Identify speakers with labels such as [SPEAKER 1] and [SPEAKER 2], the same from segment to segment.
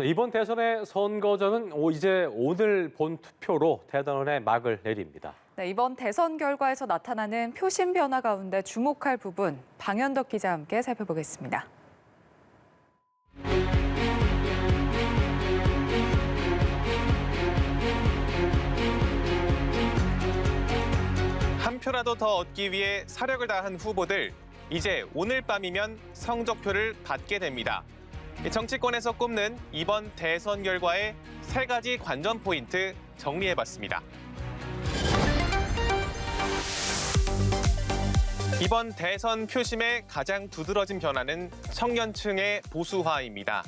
[SPEAKER 1] 이번 대선의 선거전은 이제 오늘 본 투표로 대선의 막을 내립니다.
[SPEAKER 2] 네, 이번 대선 결과에서 나타나는 표심 변화 가운데 주목할 부분, 방현덕 기자와 함께 살펴보겠습니다.
[SPEAKER 3] 한 표라도 더 얻기 위해 사력을 다한 후보들, 이제 오늘 밤이면 성적표를 받게 됩니다. 정치권에서 꼽는 이번 대선 결과의 세 가지 관전 포인트 정리해봤습니다. 이번 대선 표심의 가장 두드러진 변화는 청년층의 보수화입니다.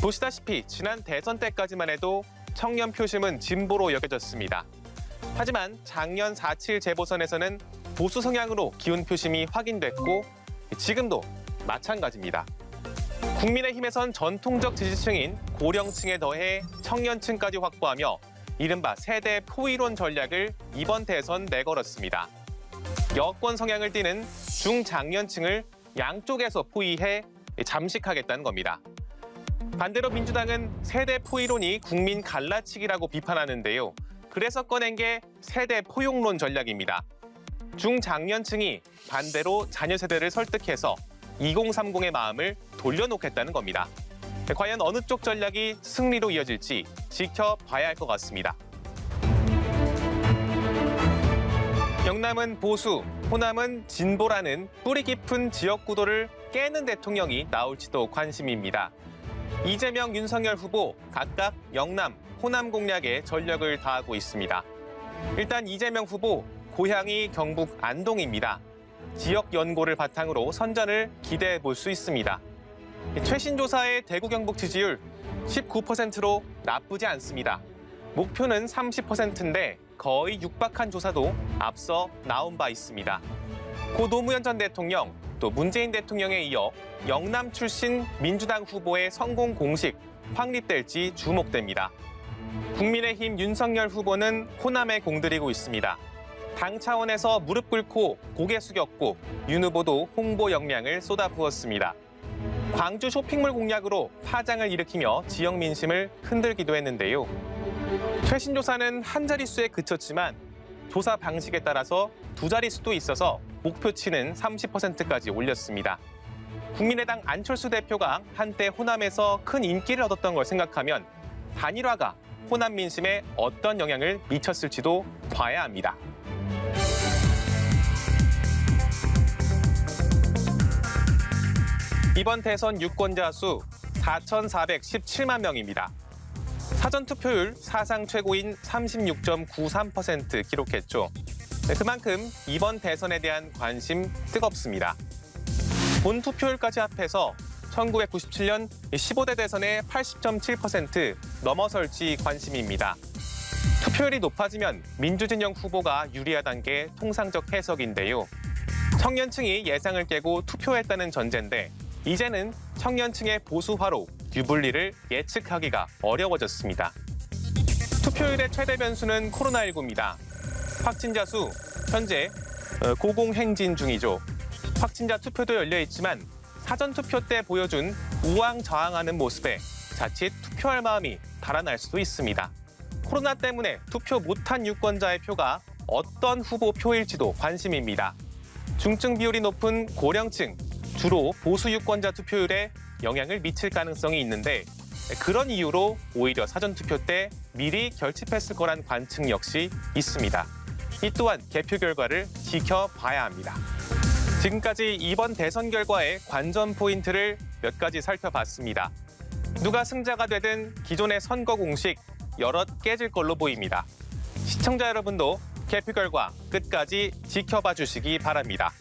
[SPEAKER 3] 보시다시피 지난 대선 때까지만 해도 청년 표심은 진보로 여겨졌습니다. 하지만 작년 4.7 재보선에서는 보수 성향으로 기운 표심이 확인됐고 지금도 마찬가지입니다. 국민의힘에선 전통적 지지층인 고령층에 더해 청년층까지 확보하며 이른바 세대 포이론 전략을 이번 대선 내걸었습니다. 여권 성향을 띠는 중장년층을 양쪽에서 포위해 잠식하겠다는 겁니다. 반대로 민주당은 세대 포이론이 국민 갈라치기라고 비판하는데요. 그래서 꺼낸 게 세대 포용론 전략입니다. 중장년층이 반대로 자녀 세대를 설득해서 2030의 마음을 돌려놓겠다는 겁니다. 과연 어느 쪽 전략이 승리로 이어질지 지켜봐야 할 것 같습니다. 영남은 보수, 호남은 진보라는 뿌리 깊은 지역 구도를 깨는 대통령이 나올지도 관심입니다. 이재명, 윤석열 후보 각각 영남, 호남 공략에 전력을 다하고 있습니다. 일단 이재명 후보, 고향이 경북 안동입니다. 지역 연고를 바탕으로 선전을 기대해 볼 수 있습니다. 최신 조사의 대구 경북 지지율 19%로 나쁘지 않습니다. 목표는 30%인데 거의 육박한 조사도 앞서 나온 바 있습니다. 고 노무현 전 대통령, 또 문재인 대통령에 이어 영남 출신 민주당 후보의 성공 공식 확립될지 주목됩니다. 국민의힘 윤석열 후보는 호남에 공들이고 있습니다. 당 차원에서 무릎 꿇고 고개 숙였고 윤 후보도 홍보 역량을 쏟아부었습니다. 광주 쇼핑몰 공약으로 파장을 일으키며 지역 민심을 흔들기도 했는데요. 최신 조사는 한 자릿수에 그쳤지만 조사 방식에 따라서 두 자릿수도 있어서 목표치는 30%까지 올렸습니다. 국민의당 안철수 대표가 한때 호남에서 큰 인기를 얻었던 걸 생각하면 단일화가 호남 민심에 어떤 영향을 미쳤을지도 봐야 합니다. 이번 대선 유권자 수 4,417만 명입니다. 사전투표율 사상 최고인 36.93% 기록했죠. 그만큼 이번 대선에 대한 관심 뜨겁습니다. 본 투표율까지 합해서 1997년 15대 대선의 80.7% 넘어설지 관심입니다. 투표율이 높아지면 민주진영 후보가 유리하다는 게 통상적 해석인데요. 청년층이 예상을 깨고 투표했다는 전제인데 이제는 청년층의 보수화로 유불리를 예측하기가 어려워졌습니다. 투표율의 최대 변수는 코로나19입니다. 확진자 수 현재 고공행진 중이죠. 확진자 투표도 열려 있지만 사전투표 때 보여준 우왕좌왕하는 모습에 자칫 투표할 마음이 달아날 수도 있습니다. 코로나 때문에 투표 못한 유권자의 표가 어떤 후보 표일지도 관심입니다. 중증 비율이 높은 고령층, 주로 보수 유권자 투표율에 영향을 미칠 가능성이 있는데 그런 이유로 오히려 사전투표 때 미리 결집했을 거란 관측 역시 있습니다. 이 또한 개표 결과를 지켜봐야 합니다. 지금까지 이번 대선 결과의 관전 포인트를 몇 가지 살펴봤습니다. 누가 승자가 되든 기존의 선거 공식 여럿 깨질 걸로 보입니다. 시청자 여러분도 개표 결과 끝까지 지켜봐 주시기 바랍니다.